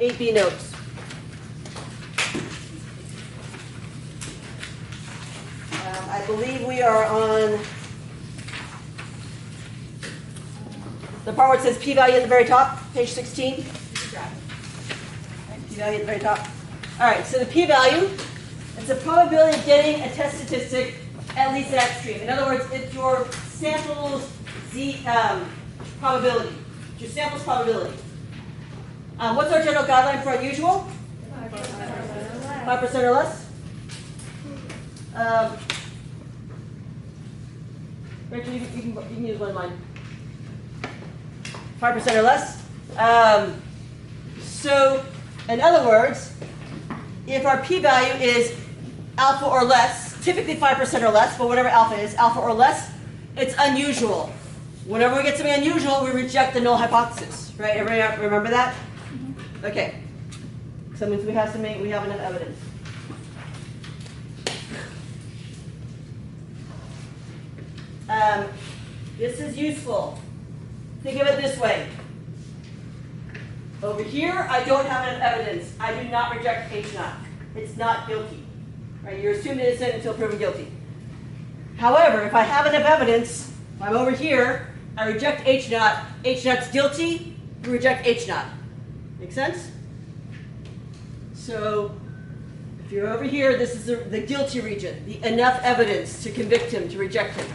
8B notes. I believe we are on the part where it says p-value at the very top, page 16. P-value at the very top. All right, so the p-value, it's the probability of getting a test statistic at least at extreme. In other words, it's your sample's probability. It's your sample's probability. What's our general guideline for unusual? 5% or less. Rachel, you can use one of mine. 5% or less. So, in other words, if our p-value is alpha or less, typically 5% or less, but whatever alpha is, alpha or less, it's unusual. Whenever we get something unusual, we reject the null hypothesis. Right? Everybody remember that? Okay. So that means we have enough evidence. This is useful. Think of it this way. Over here, I don't have enough evidence. I do not reject H naught. It's not guilty. Right? You're assumed innocent until proven guilty. However, if I have enough evidence, if I'm over here, I reject H naught. H naught's guilty. We reject H naught. Make sense? So, if you're over here, this is the guilty region. The enough evidence to convict him, to reject him.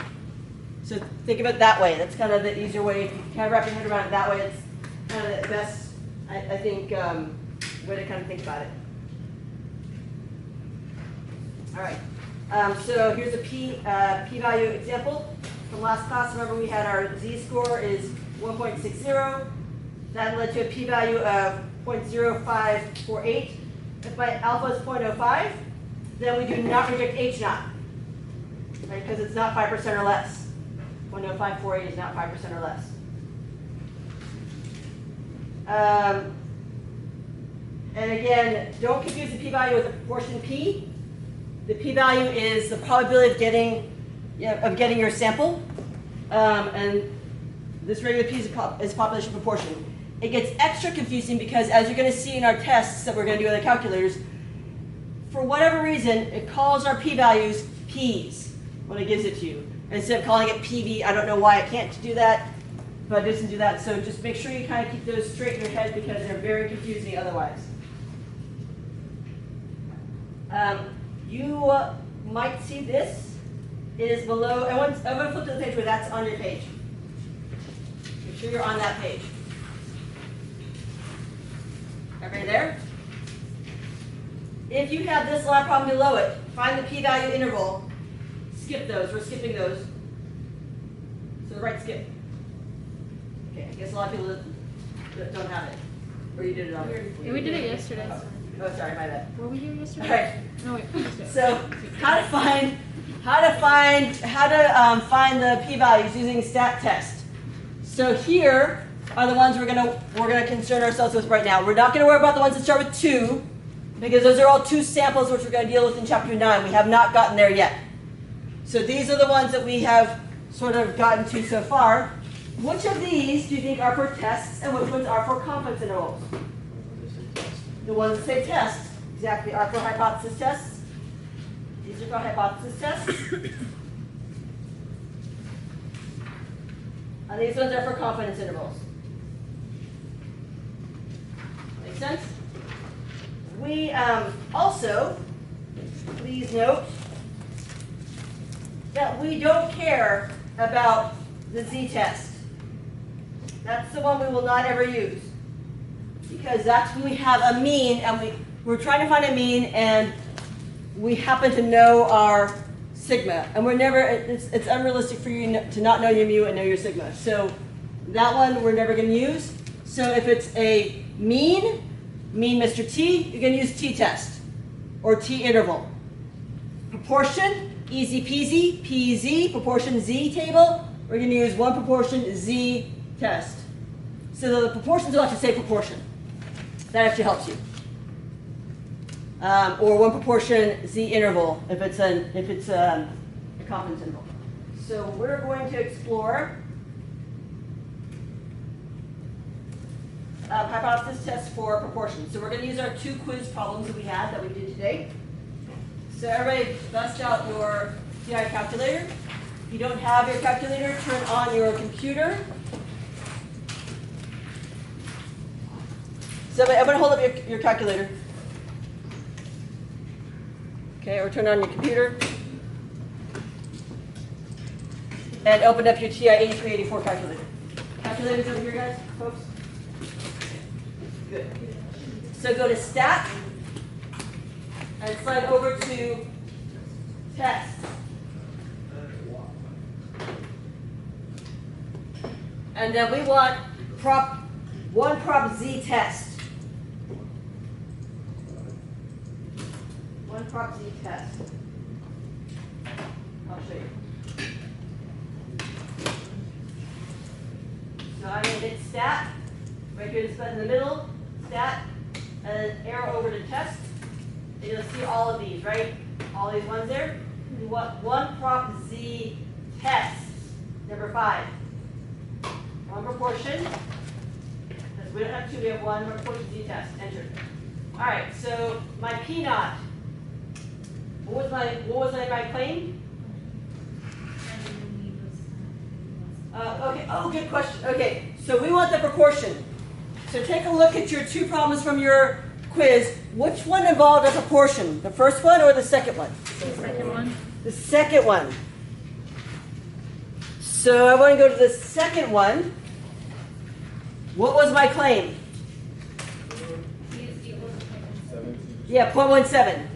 So think of it that way. That's kind of the easier way. If you kind of wrap your head around it that way, it's kind of the best, I think, way to kind of think about it. All right. So here's a p-value example from last class. Remember, we had our z-score is 1.60. That led to a p-value of 0.0548. If my alpha is 0.05, then we do not reject H naught, right? Because it's not 5% or less. 0.0548 is not 5% or less. And again, don't confuse the p-value with a proportion p. The p-value is the probability of getting your sample, and this regular p is population proportion. It gets extra confusing because, as you're going to see in our tests that we're going to do with the calculators, for whatever reason, it calls our p-values p's when it gives it to you. Instead of calling it PV, I don't know why it can't do that, but it doesn't do that. So just make sure you kind of keep those straight in your head because they're very confusing otherwise. You might see this is below. I'm going to flip to the page where that's on your page. Make sure you're on that page. Everybody there? If you have this lab problem below it, find the p-value interval. Skip those. We're skipping those. So right skip. Okay, I guess a lot of people don't have it. Or you did it already. Yeah, we did it yesterday. Oh, sorry, my bad. Were we here yesterday? All right. No, wait. So how to find the p-values using stat test. So here are the ones we're gonna concern ourselves with right now. We're not gonna worry about the ones that start with 2, because those are all 2 samples which we're gonna deal with in chapter 9. We have not gotten there yet. So these are the ones that we have sort of gotten to so far. Which of these do you think are for tests and which ones are for confidence intervals? The ones that say tests, exactly, are for hypothesis tests. These are for hypothesis tests. And these ones are for confidence intervals. Make sense? We also, please note, that we don't care about the z-test. That's the one we will not ever use. Because that's when we have a mean, and we're trying to find a mean, and we happen to know our sigma. And it's unrealistic for you to not know your mu and know your sigma. So that one we're never going to use. So if it's a mean Mr. T, you're going to use t-test, or t-interval. Proportion, easy peasy, PZ, proportion Z table, we're going to use one proportion Z test. So the proportions will actually say proportion. That actually helps you. Or one proportion Z interval if it's a confidence interval. So we're going to explore hypothesis test for proportion. So we're going to use our 2 quiz problems that we had that we did today. So everybody bust out your CI calculator. If you don't have your calculator, turn on your computer. So everybody hold up your calculator. Okay, or turn on your computer. And open up your TI 8384 calculator. Calculators over here, guys, folks? Good. So go to Stat and slide over to Test. And then we want one prop Z test. One prop Z test. I'll show you. So I'm going to hit Stat, right here, this button in the middle, Stat, and then arrow over to Test, and you'll see all of these, right? All these ones there. We want one prop Z test, number 5. One proportion, because we don't have 2, we have one proportion Z test, enter. All right, so my P naught, what was my claim? Okay. Oh, good question. Okay, so we want the proportion. So take a look at your 2 problems from your quiz. Which one involved a proportion? The first one or the second one? The second one. The second one. So I want to go to the second one. What was my claim? Yeah, 0.17.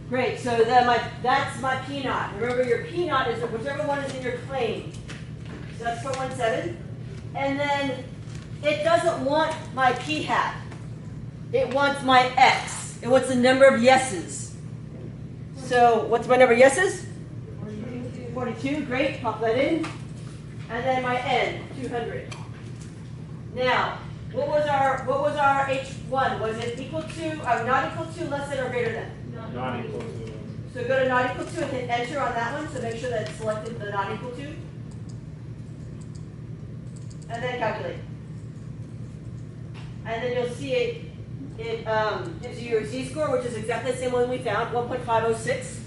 Great. So then that's my P naught. Remember, your P naught is whichever one is in your claim. So that's 0.17. And then it doesn't want my P hat. It wants my X. It wants the number of yeses. So what's my number of yeses? 42. Great. Pop that in. And then my N, 200. Now, what was our H1? Was it equal to, not equal to, less than, or greater than? Not equal to. So go to not equal to and hit enter on that one. So make sure that it's selected the not equal to. And then calculate. And then you'll see it gives you your Z-score, which is exactly the same one we found, 1.506.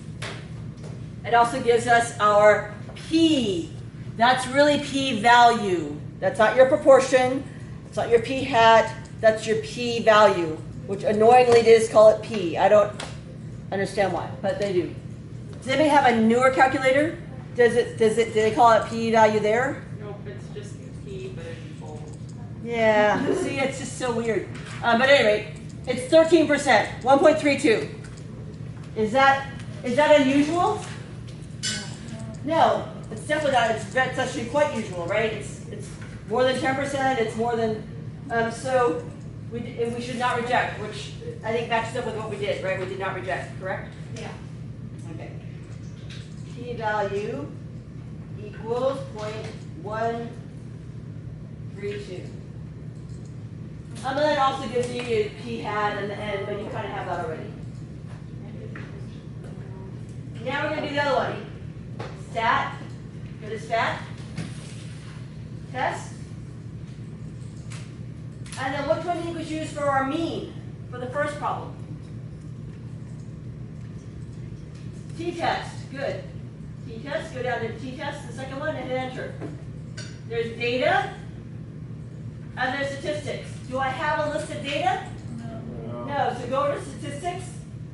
It also gives us our P. That's really P value. That's not your proportion. It's not your P hat. That's your P value, which annoyingly they just call it P. I don't understand why, but they do. Does anybody have a newer calculator? Do they call it P value there? Nope, it's just P, but in bold. Yeah, see, it's just so weird. But at any rate, it's 13%, 1.32. Is that unusual? No, it's definitely not. It's actually quite usual, right? It's more than 10%. It's more than so we should not reject, which I think matches up with what we did, right? We did not reject, correct? Yeah. Okay. P value equals 0.132. And then it also gives you a P hat and the N, but you kind of have that already. Now we're going to do the other one. Stat. Go to Stat. Test. And then which one do you think was used for our mean for the first problem? T-test. Good. T-test. Go down to T-test, the second one, and hit enter. There's data. And there's statistics. Do I have a list of data? No. No. So go to statistics,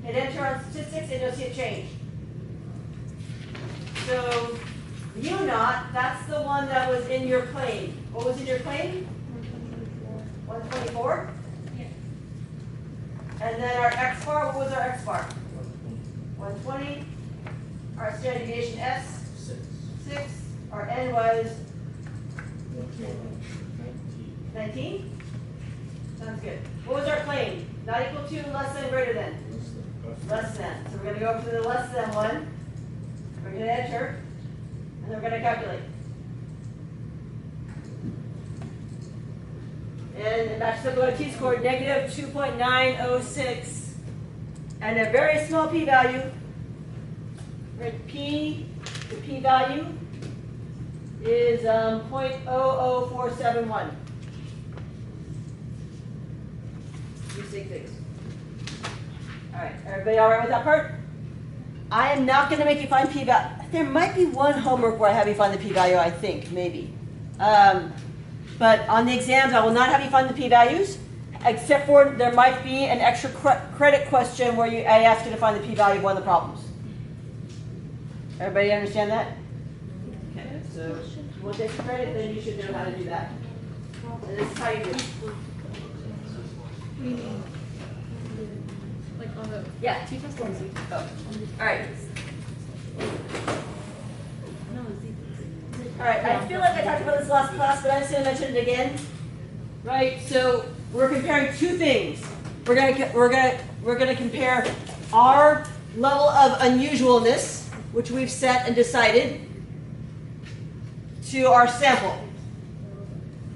hit enter on statistics, and you'll see it change. So U naught, that's the one that was in your claim. What was in your claim? 124. Yeah. And then our X bar, what was our X bar? 120. Our standard deviation S? 6. Our N was 19? Sounds good. What was our claim? Not equal to, less than, greater than? Less than. So we're going to go up to the less than one. We're going to enter. And then we're going to calculate. And it matches up with a T-score, negative 2.906. And a very small p-value. P, the p-value is 0.00471. sig figs. All right, everybody all right with that part? I am not going to make you find p-value. There might be one homework where I have you find the p-value, I think, maybe. But on the exams, I will not have you find the p-values, except for there might be an extra credit question where I ask you to find the p-value of one of the problems. Everybody understand that? Okay, so if you want this credit, then you should know how to do that. And this is how you do it. Like on the Yeah. t-test on Z. Oh. All right. All right, I feel like I talked about this last class, but I'm just going to mention it again. Right, so we're comparing two things. We're gonna compare our level of unusualness, which we've set and decided, to our sample.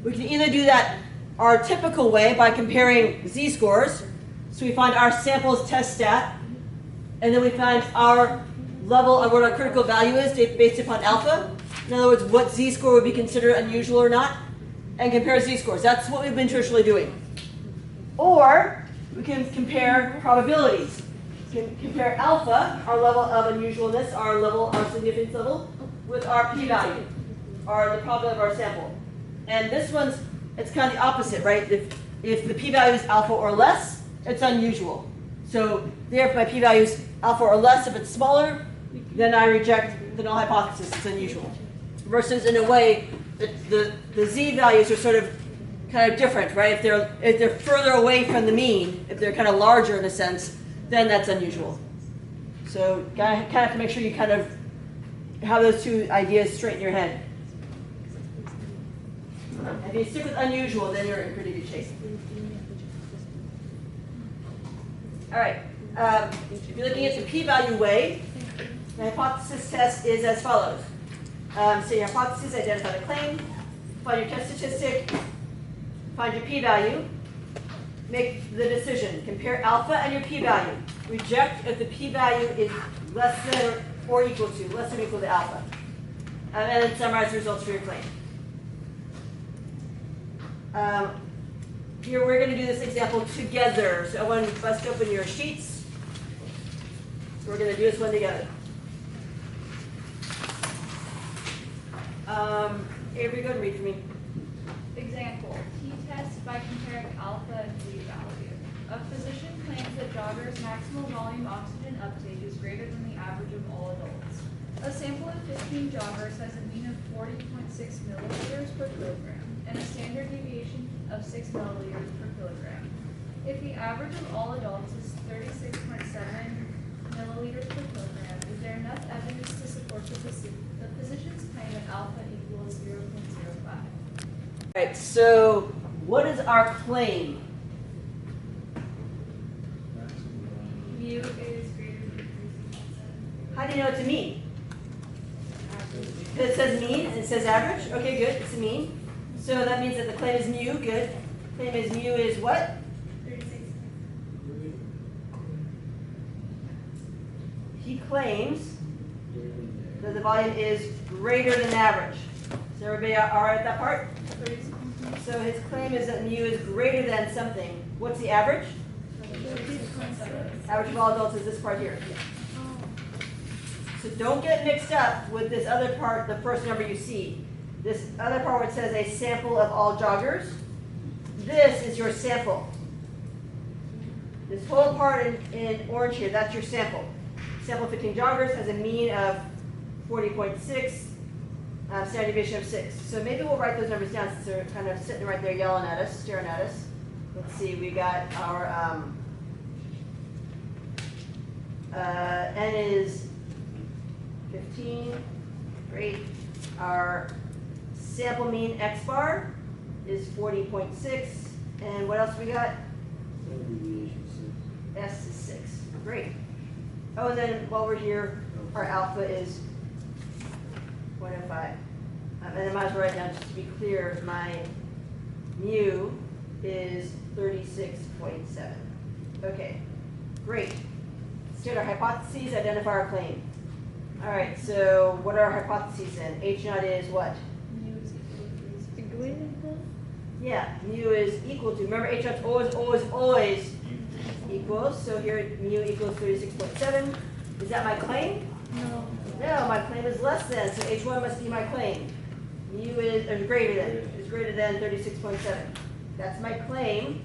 We can either do that our typical way by comparing z-scores. So we find our sample's test stat, and then we find our level of what our critical value is based upon alpha. In other words, what z-score would be considered unusual or not, and compare z-scores. That's what we've been traditionally doing. Or we can compare probabilities. We can compare alpha, our level of unusualness, our significance level, with our p-value, or the probability of our sample. And this one's, it's kind of the opposite, right? If the p-value is alpha or less, it's unusual. So there, if my p-value is alpha or less, if it's smaller, then I reject the null hypothesis, it's unusual. Versus in a way, the z values are sort of kind of different, right? If they're further away from the mean, if they're kind of larger in a sense, then that's unusual. So kind of have to make sure you kind of have those two ideas straight in your head. If you stick with unusual, then you're in pretty good shape. All right. If you're looking at the p-value way, the hypothesis test is as follows. So your hypothesis, identify the claim, find your test statistic, find your p-value, make the decision. Compare alpha and your p-value. Reject if the p-value is less than or equal to alpha. And then summarize the results for your claim. Here we're going to do this example together. So I want to bust open your sheets. So we're going to do this one together. Avery, go and read for me. Example, t-test by comparing alpha and p-value. A physician claims that joggers' maximal volume oxygen uptake is greater than the average of all adults. A sample of 15 joggers has a mean of 40.6 milliliters per kilogram and a standard deviation of 6 milliliters per kilogram. If the average of all adults is 36.7 milliliters per kilogram, is there enough evidence to support the physician's claim that alpha equals 0.05? All right, so what is our claim? Mu is greater than 3.7. How do you know it's a mean? Because it says mean and it says average. Okay, good. It's a mean. So that means that the claim is mu. Good. Claim is mu is what? 36. He claims that the volume is greater than average. Is everybody all right with that part? 36. So his claim is that mu is greater than something. What's the average? 36.7. Average of all adults is this part here. So don't get mixed up with this other part, the first number you see. This other part where it says a sample of all joggers. This is your sample. This whole part in orange here, that's your sample. Sample 15 joggers has a mean of 40.6, standard deviation of 6. So maybe we'll write those numbers down since they're kind of sitting right there yelling at us, staring at us. Let's see, we got our N is 15, great. Our sample mean X bar is 40.6, and what else we got? S is 6, great. Oh, and then while we're here, our alpha is 0.05. And I might as well write down, just to be clear, my mu is 36.7. Okay, great. State our hypotheses, identify our claim. All right, so what are our hypotheses then? H naught is what? Mu is equal to 3. Yeah, mu is equal to, remember H naught's always equals, so here mu equals 36.7. Is that my claim? No. No, my claim is less than, so H1 must be my claim. Mu is greater than 36.7. That's my claim.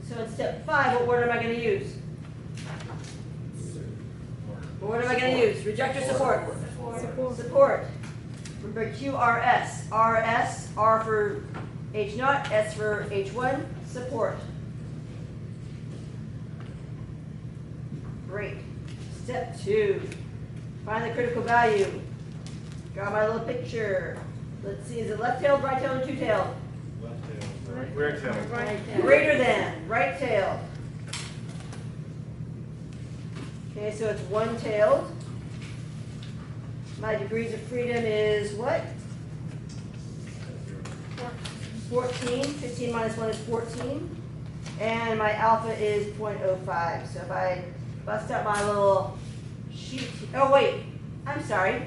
So in step 5, what word am I going to use? What word am I going to use? Reject or support? Support. Remember QRS. RS, R for H naught, S for H1, support. Great. Step 2. Find the critical value. Draw my little picture. Let's see, is it left-tailed, right-tailed, or two-tailed? Left tail. Rear tail. Right. Greater than, right-tailed. Okay, so it's one-tailed. My degrees of freedom is what? 14. 15 minus 1 is 14. And my alpha is 0.05. So if I bust out my little sheet. Oh, wait. I'm sorry.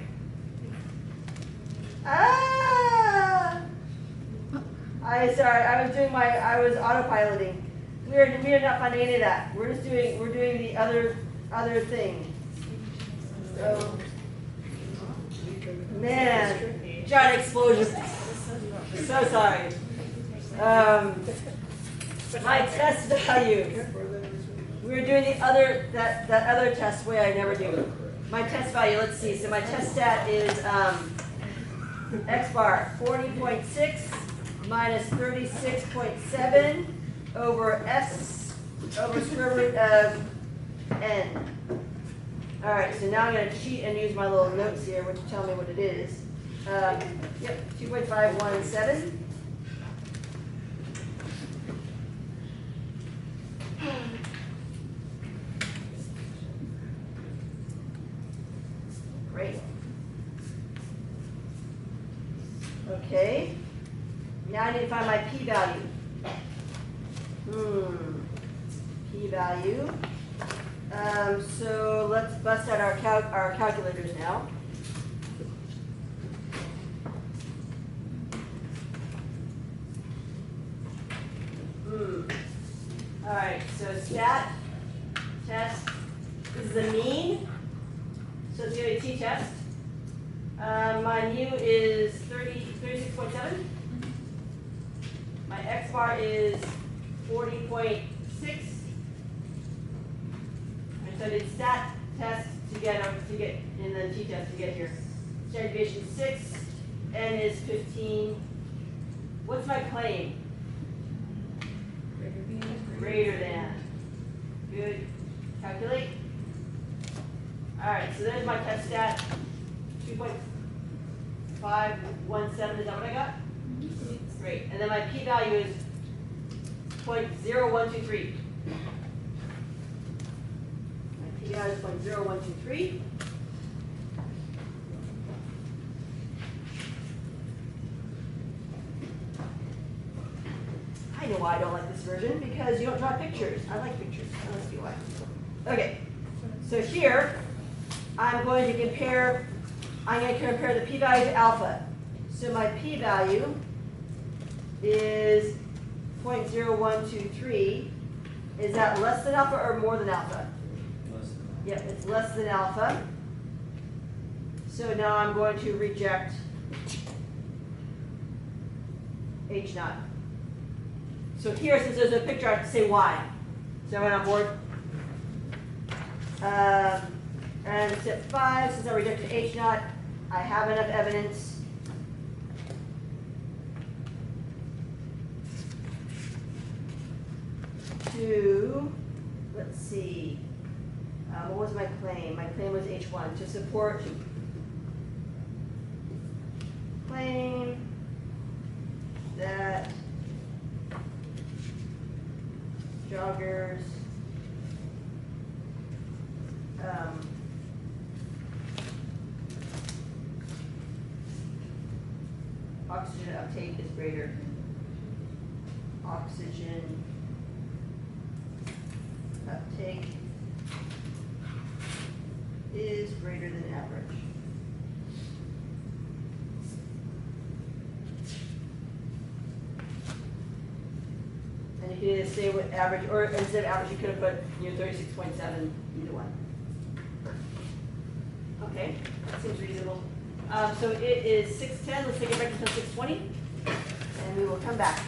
I was autopiloting. We are not finding any of that. We're doing the other thing. So, man, giant explosion. So sorry. My test value. We're doing that other test way I never do. My test value, let's see. So my test stat is X bar 40.6 minus 36.7 over S over square root of N. All right, so now I'm going to cheat and use my little notes here, which tell me what it is. Yep, 2.517. Great. Okay. Now I need to find my p-value. P-value. So let's bust out our calculators now. All right, so stat, test, this is the mean, so it's going to be t-test. My mu is 36.7. My x bar is 40.6. And so I did stat test to get in the t-test to get here. Standard deviation 6, n is 15. What's my claim? Greater than. Good. Calculate. All right, so there's my test stat. 2.517, is that what I got? Great. And then my p-value is 0.0123. My p-value is 0.0123. I know why I don't like this version, because you don't draw pictures. I like pictures. Let's see why. Okay, so here I'm going to compare the p-value to alpha. So my p-value is 0.0123. Is that less than alpha or more than alpha? Less than. Yep, it's less than alpha. So now I'm going to reject H naught. So here, since there's a picture, I have to say Y. So everyone on board? And step 5, since I rejected H naught, I have enough evidence to, let's see, what was my claim? My claim was H1, to support claim that joggers oxygen uptake is greater. Oxygen uptake is greater than average. Any could either say what average, or instead of average, you could have put, 36.7, either one. Okay, that seems reasonable. So it is 6:10, let's take it back until 6:20, and we will come back.